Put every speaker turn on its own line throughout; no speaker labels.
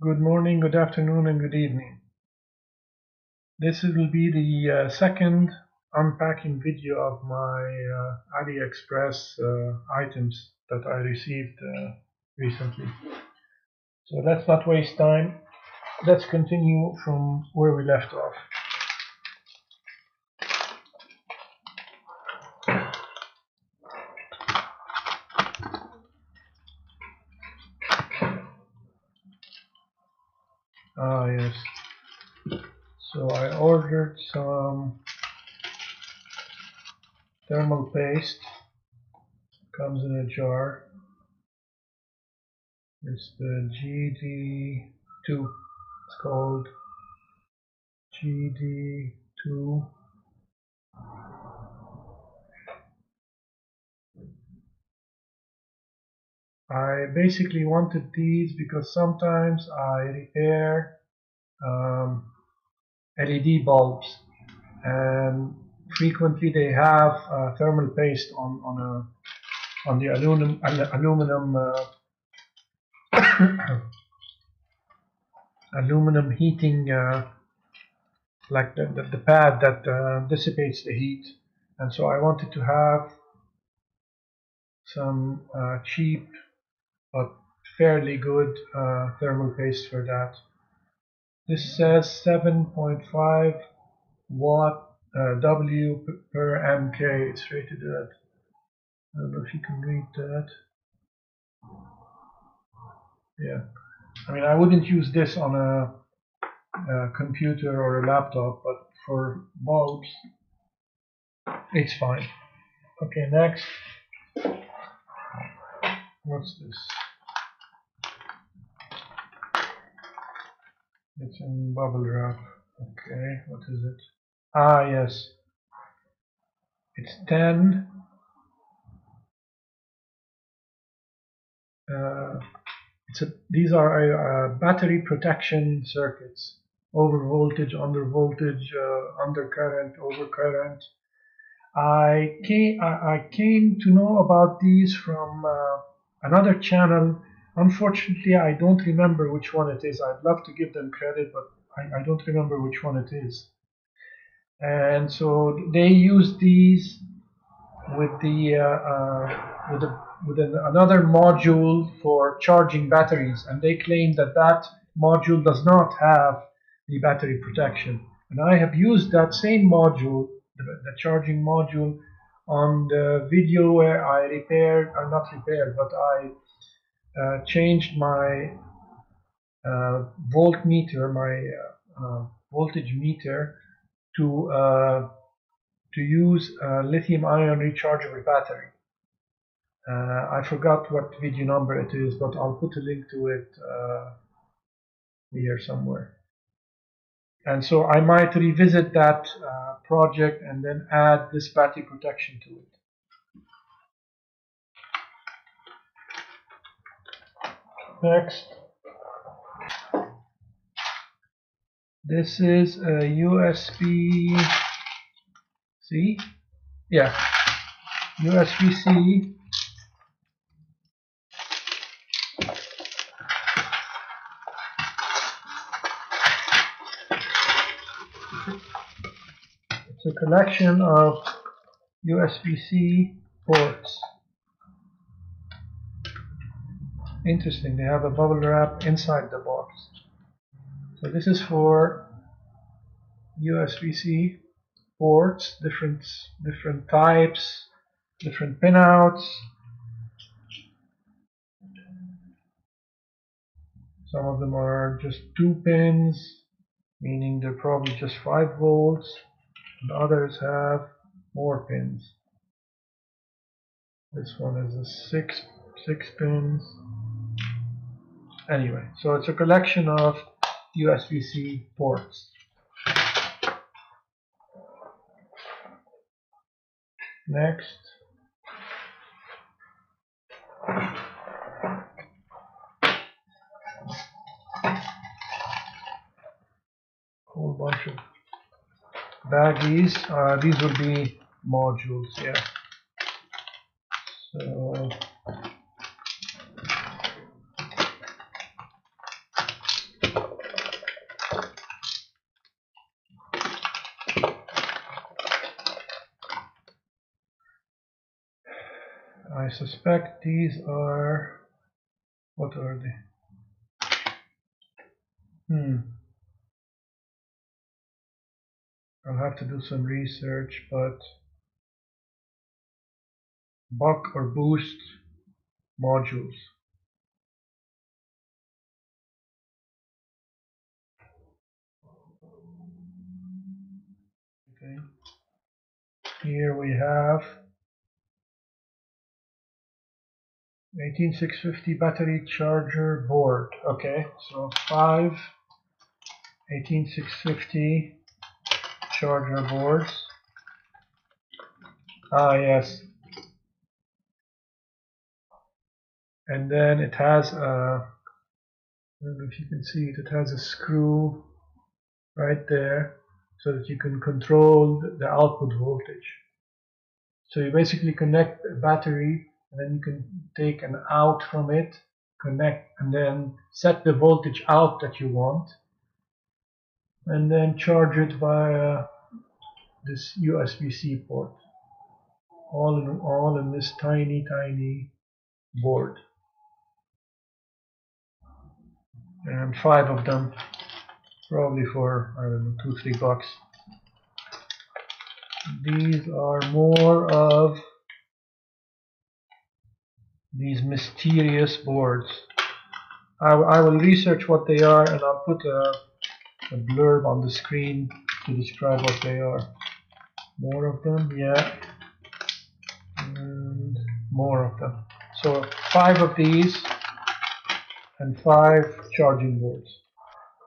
Good morning, good afternoon, and good evening. This will be the second unpacking video of my AliExpress items that I received recently. So let's not waste time. Let's continue from where we left off. Yes. So I ordered some thermal paste. Comes in a jar. It's the GD2. It's called GD2. I basically wanted these because sometimes I repair LED bulbs, and frequently they have thermal paste on the aluminum heating, like the pad that dissipates the heat, and so I wanted to have some cheap but fairly good thermal paste for that. This says 7.5 watt W per MK. It's rated at, I don't know if you can read that. Yeah, I mean, I wouldn't use this on a computer or a laptop, but for bulbs it's fine. Okay, next. What's this? It's in bubble wrap. Okay, what is it? Ah, yes. It's 10 these are battery protection circuits. Over voltage, under voltage, undercurrent, overcurrent. I came to know about these from another channel. Unfortunately, I don't remember which one it is. I'd love to give them credit, but I don't remember which one it is. And so they use these with another module for charging batteries, and they claim that that module does not have the battery protection. And I have used that same module, the charging module, on the video where I repaired, or not repaired, but I changed my voltmeter, my voltage meter, to use a lithium-ion rechargeable battery. I forgot what video number it is, but I'll put a link to it here somewhere. And so I might revisit that project and then add this battery protection to it. Next. This is a USB-C. Yeah, USB-C. It's a collection of USB-C ports. Interesting, they have a bubble wrap inside the box. So this is for USB-C ports, different types, different pinouts. Some of them are just 2 pins, meaning they're probably just 5 volts, and others have more pins. This one is a 6 pins. Anyway, so it's a collection of USB-C ports. Next. Whole bunch of baggies. These would be modules, yeah. So I suspect these are, what are they? I'll have to do some research, but buck or boost modules. Okay. Here we have 18650 battery charger board. Okay, so 5 18650 charger boards. Ah, yes. And then it has a, I don't know if you can see it, it has a screw right there so that you can control the output voltage. So you basically connect a battery and then you can take an out from it, connect, and then set the voltage out that you want, and then charge it via this USB-C port. All in this tiny board. And 5 of them, probably for, I don't know, $2-3. These are more of these mysterious boards. I will research what they are and I'll put a blurb on the screen to describe what they are. More of them, yeah, and more of them. So 5 of these and 5 charging boards.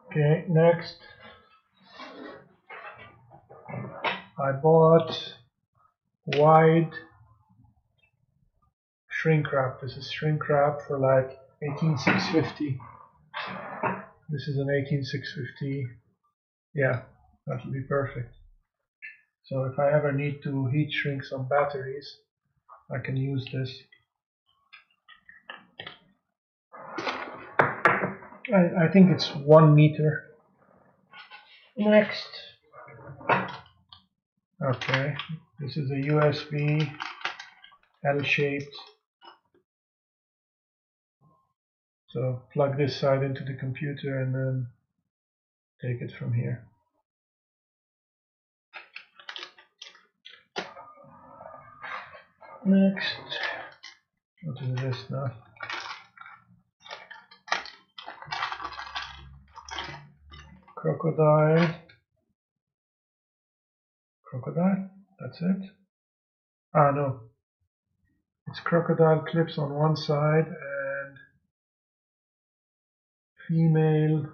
Okay, next I bought wide shrink wrap. This is shrink wrap for like 18650. This is an 18650. Yeah, that will be perfect. So if I ever need to heat shrink some batteries, I can use this. I think it's 1 meter. Next. Okay, this is a USB L-shaped. So plug this side into the computer and then take it from here. Next, what is this now? Crocodile, that's it? Ah, no, it's crocodile clips on one side and female.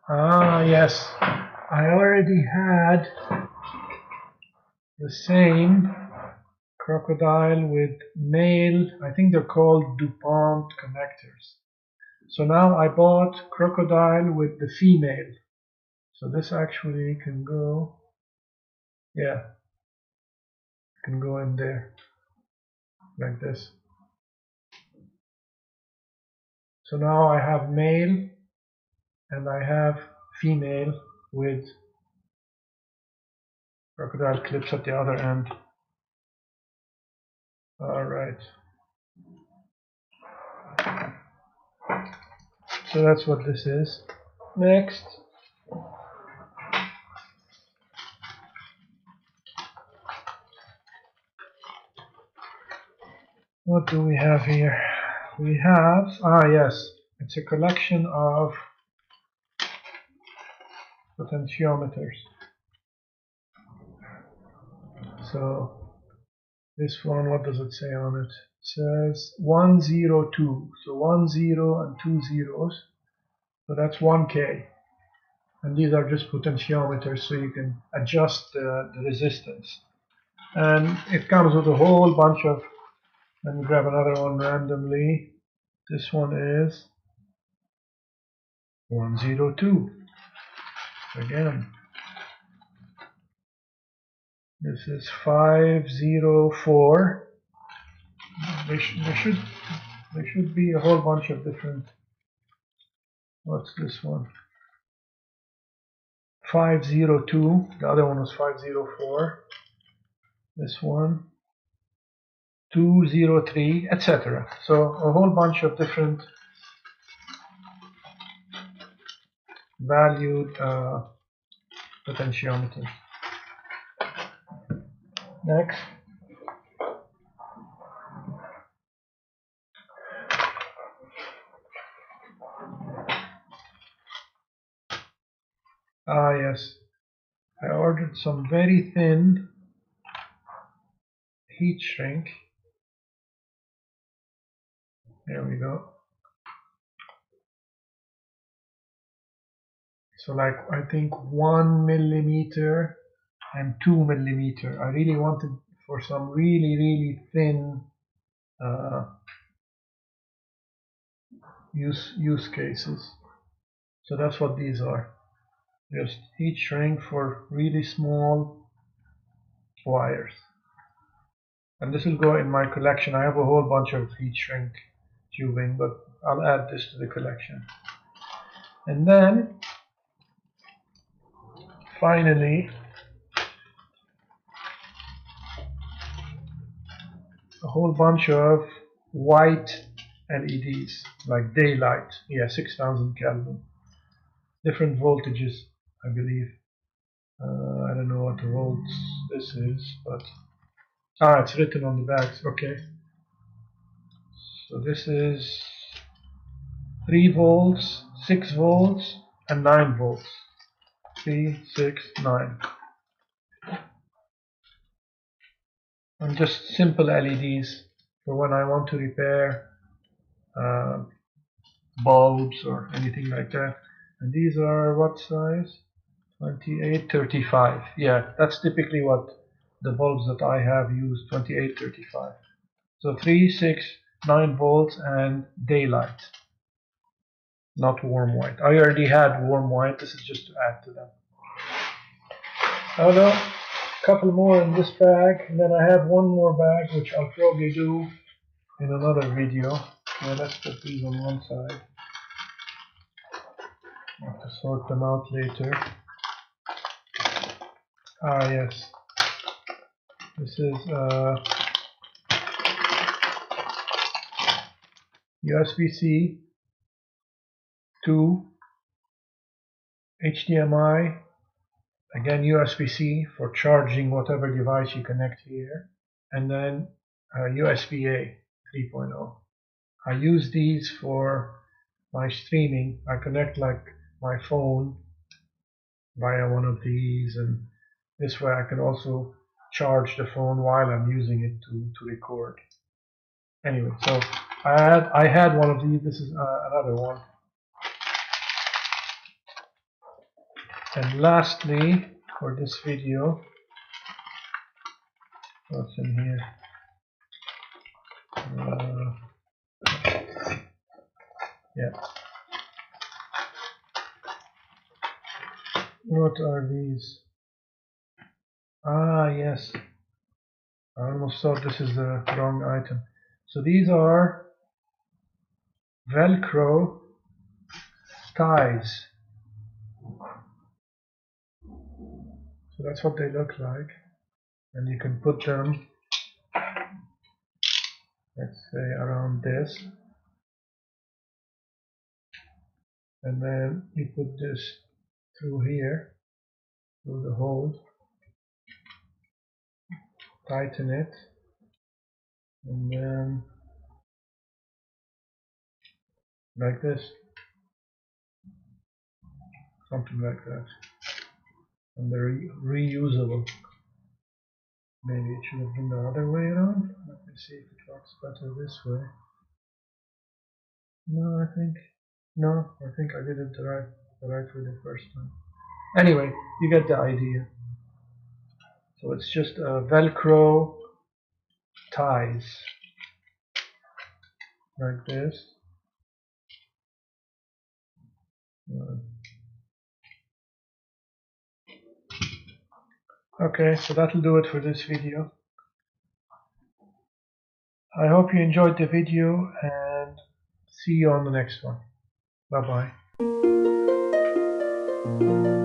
Ah, yes, I already had the same crocodile with male, I think they're called DuPont connectors. So now I bought crocodile with the female. So this actually can go, yeah, can go in there like this. So now I have male and I have female with crocodile clips at the other end. Alright. So that's what this is. Next. What do we have here? We have, yes, it's a collection of potentiometers. So this one, what does it say on it? It says 102. So 1 0 and 2 zeros. So that's 1K. And these are just potentiometers, so you can adjust the resistance. And it comes with a whole bunch of, let me grab another one randomly. This one is 102. Again. This is 504. There should be a whole bunch of different. What's this one? 502. The other one was 504. This one. 203, etc. So a whole bunch of different valued potentiometers. Next. Yes, I ordered some very thin heat shrink. There we go. So like I think 1 millimeter and 2 millimeter. I really wanted for some really thin use cases. So that's what these are. Just heat shrink for really small wires. And this will go in my collection. I have a whole bunch of heat shrink tubing, but I'll add this to the collection. And then finally a whole bunch of white LEDs, like daylight. Yeah, 6000 Kelvin. Different voltages, I believe. I don't know what the volts this is, but it's written on the bags. Okay. So this is 3 volts, 6 volts, and 9 volts. 3, 6, 9. And just simple LEDs for when I want to repair bulbs or anything like that. And these are what size? 2835. Yeah, that's typically what the bulbs that I have use, 2835. So 3, 6, 9 volts and daylight, not warm white. I already had warm white, this is just to add to them. Oh no, a couple more in this bag, and then I have one more bag which I'll probably do in another video. Yeah, let's put these on one side. I have to sort them out later. Yes. This is USB-C to HDMI, again USB-C for charging whatever device you connect here, and then USB-A 3.0. I use these for my streaming. I connect like my phone via one of these, and this way I can also charge the phone while I'm using it to record. Anyway, so I had one of these. This is another one. And lastly, for this video, what's in here? Yeah. What are these? Yes. I almost thought this is the wrong item. So these are Velcro ties. So that's what they look like. And you can put them, let's say, around this. And then you put this through here, through the hole. Tighten it. And then like this. Something like that. And they're reusable. Maybe it should have been the other way around. Let me see if it works better this way. No, I think I did it the right way the first time. Anyway, you get the idea. So it's just Velcro ties like this. Okay, so that'll do it for this video. I hope you enjoyed the video, and see you on the next one. Bye bye.